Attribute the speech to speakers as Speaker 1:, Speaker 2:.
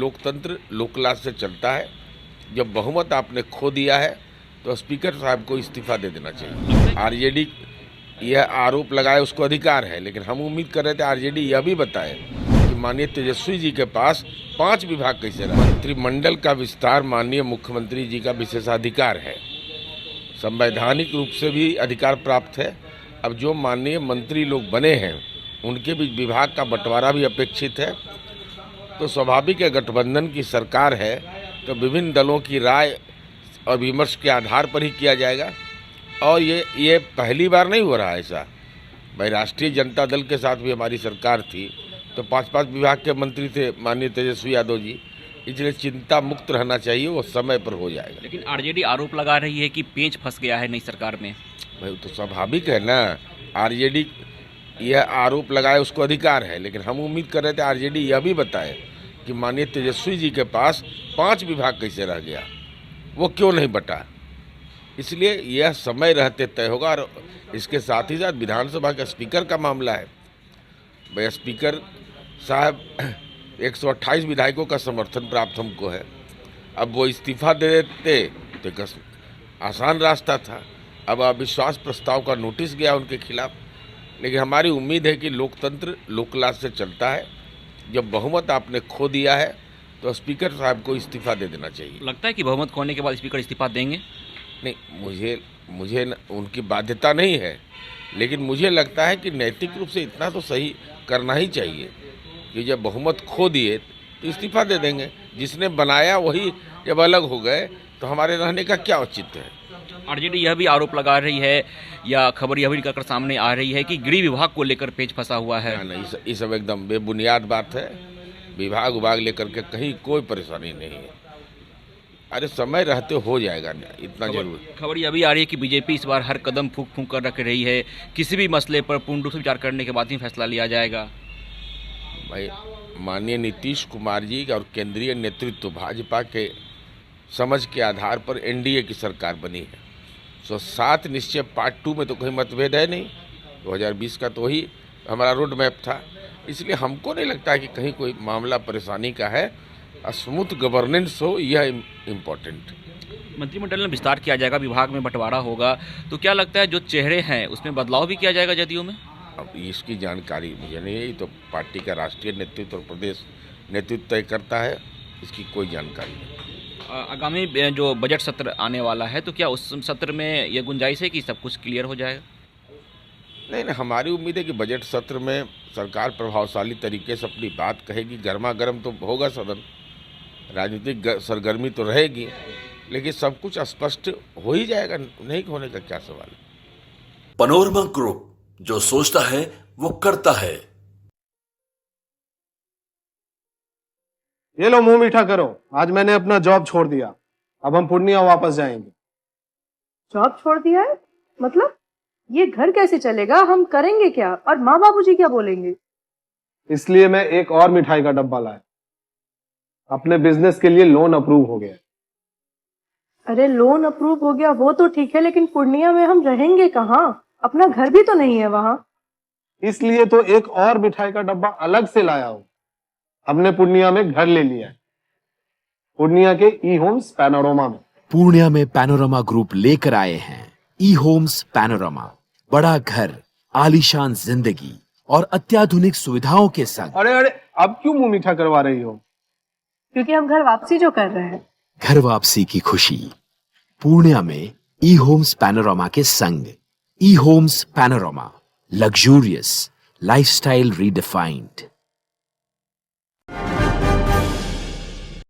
Speaker 1: लोकतंत्र लोकलाज से चलता है। जब बहुमत आपने खो दिया है तो स्पीकर साहब को इस्तीफा दे देना चाहिए। आरजेडी यह आरोप लगाए, उसको अधिकार है, लेकिन हम उम्मीद कर रहे थे आरजेडी यह भी बताए कि माननीय तेजस्वी जी के पास 5 विभाग कैसे रहे। मंत्रिमंडल का विस्तार माननीय मुख्यमंत्री जी का विशेषाधिकार है, संवैधानिक रूप से भी अधिकार प्राप्त है। अब जो माननीय मंत्री लोग बने हैं उनके भी विभाग का बंटवारा भी अपेक्षित है। तो स्वाभाविक है, गठबंधन की सरकार है तो विभिन्न दलों की राय और विमर्श के आधार पर ही किया जाएगा। और ये पहली बार नहीं हो रहा है ऐसा। भाई, राष्ट्रीय जनता दल के साथ भी हमारी सरकार थी तो 5-5 विभाग के मंत्री थे माननीय तेजस्वी यादव जी, इसलिए चिंता मुक्त रहना चाहिए, वो समय पर हो जाएगा।
Speaker 2: लेकिन आरजेडी आरोप लगा रही है कि पेंच फंस गया है नई सरकार में।
Speaker 1: भाई, तो स्वाभाविक है ना, आरजेडी यह आरोप लगाए, उसको अधिकार है, लेकिन हम उम्मीद कर रहे थे आरजेडी यह भी बताए कि माननीय तेजस्वी जी के पास 5 विभाग कैसे रह गया, वो क्यों नहीं बटा। इसलिए यह समय रहते तय होगा। और इसके साथ ही साथ विधानसभा का स्पीकर का मामला है। भाई, स्पीकर साहब 128 विधायकों का समर्थन प्राप्त हमको है। अब वो इस्तीफा दे देते तो एक आसान रास्ता था। अब अविश्वास प्रस्ताव का नोटिस गया उनके खिलाफ, लेकिन हमारी उम्मीद है कि लोकतंत्र लोकलाज से चलता है। जब बहुमत आपने खो दिया है तो स्पीकर साहब को इस्तीफा दे देना चाहिए।
Speaker 2: लगता है कि बहुमत खोने के बाद स्पीकर इस्तीफा देंगे?
Speaker 1: नहीं, मुझे उनकी बाध्यता नहीं है, लेकिन मुझे लगता है कि नैतिक रूप से इतना तो सही करना ही चाहिए कि जब बहुमत खो दिए तो इस्तीफा दे देंगे। जिसने बनाया वही जब अलग हो गए तो हमारे रहने का क्या औचित्य है।
Speaker 2: आरजेडी यह भी आरोप लगा रही है या खबर यह भी निकलकर सामने आ रही है कि गृह विभाग को लेकर पेच फंसा हुआ है।
Speaker 1: नहीं, ये सब एकदम बेबुनियाद बात है। विभाग लेकर के कहीं कोई परेशानी नहीं है। अरे, समय रहते हो जाएगा ना, इतना जरूर।
Speaker 2: खबर यह भी आ रही है कि बीजेपी इस बार हर कदम फूंक फूंक कर रख रही है, किसी भी मसले पर पूर्ण रूप से विचार करने के बाद ही फैसला लिया जाएगा।
Speaker 1: भाई, माननीय नीतीश कुमार जी और केंद्रीय नेतृत्व भाजपा के समझ के आधार पर एनडीए की सरकार बनी है। 7 निश्चय पार्ट 2 में तो कोई मतभेद है नहीं। 2020 का तो ही हमारा रोड मैप था। इसलिए हमको नहीं लगता कि कहीं कोई मामला परेशानी का है। स्मूथ गवर्नेंस हो, यह इम्पोर्टेंट।
Speaker 3: मंत्रिमंडल में विस्तार किया जाएगा, विभाग में बंटवारा होगा, तो क्या लगता है जो चेहरे हैं उसमें बदलाव भी किया जाएगा जदयू में?
Speaker 1: अब इसकी जानकारी मुझे नहीं है, ये तो पार्टी का राष्ट्रीय नेतृत्व और प्रदेश नेतृत्व तय करता है, इसकी कोई जानकारी नहीं।
Speaker 3: आगामी जो बजट सत्र आने वाला है तो क्या उस सत्र में ये गुंजाइश है कि सब कुछ क्लियर हो जाएगा?
Speaker 1: नहीं, हमारी उम्मीद है कि बजट सत्र में सरकार प्रभावशाली तरीके से अपनी बात कहेगी। गर्मा गर्म तो होगा सदन, राजनीतिक सरगर्मी तो रहेगी, लेकिन सब कुछ स्पष्ट हो ही जाएगा। नहीं होने का क्या सवाल है।
Speaker 4: पैनोरमा ग्रुप, जो सोचता है वो करता है।
Speaker 5: ये लो, मुंह मीठा करो। आज मैंने अपना जॉब छोड़ दिया, अब हम पूर्णिया वापस जाएंगे।
Speaker 6: जॉब छोड़ दिया है? मतलब ये घर कैसे चलेगा? हम करेंगे क्या? और माँ बाबूजी क्या बोलेंगे?
Speaker 5: इसलिए मैं एक और मिठाई का डब्बा लाया। अपने बिजनेस के लिए लोन अप्रूव हो गया।
Speaker 6: अरे, लोन अप्रूव हो गया वो तो ठीक है, लेकिन पूर्णिया में हम रहेंगे कहाँ? अपना घर भी तो नहीं है वहाँ।
Speaker 5: इसलिए तो एक और मिठाई का डब्बा अलग से लाया हूँ। हमने पूर्णिया में घर ले लिया है, पूर्णिया के ई होम्स पैनोरमा में।
Speaker 7: पूर्णिया में पैनोरमा ग्रुप लेकर आए हैं ई होम्स पैनोरमा। बड़ा घर, आलीशान जिंदगी और अत्याधुनिक सुविधाओं के संग।
Speaker 5: अरे, अब क्यों मुंह मीठा करवा रही हो?
Speaker 6: क्योंकि हम घर वापसी जो कर रहे हैं।
Speaker 7: घर वापसी की खुशी पूर्णिया में ई होम्स पैनोरमा के संग। ई homes panorama, luxurious lifestyle redefined.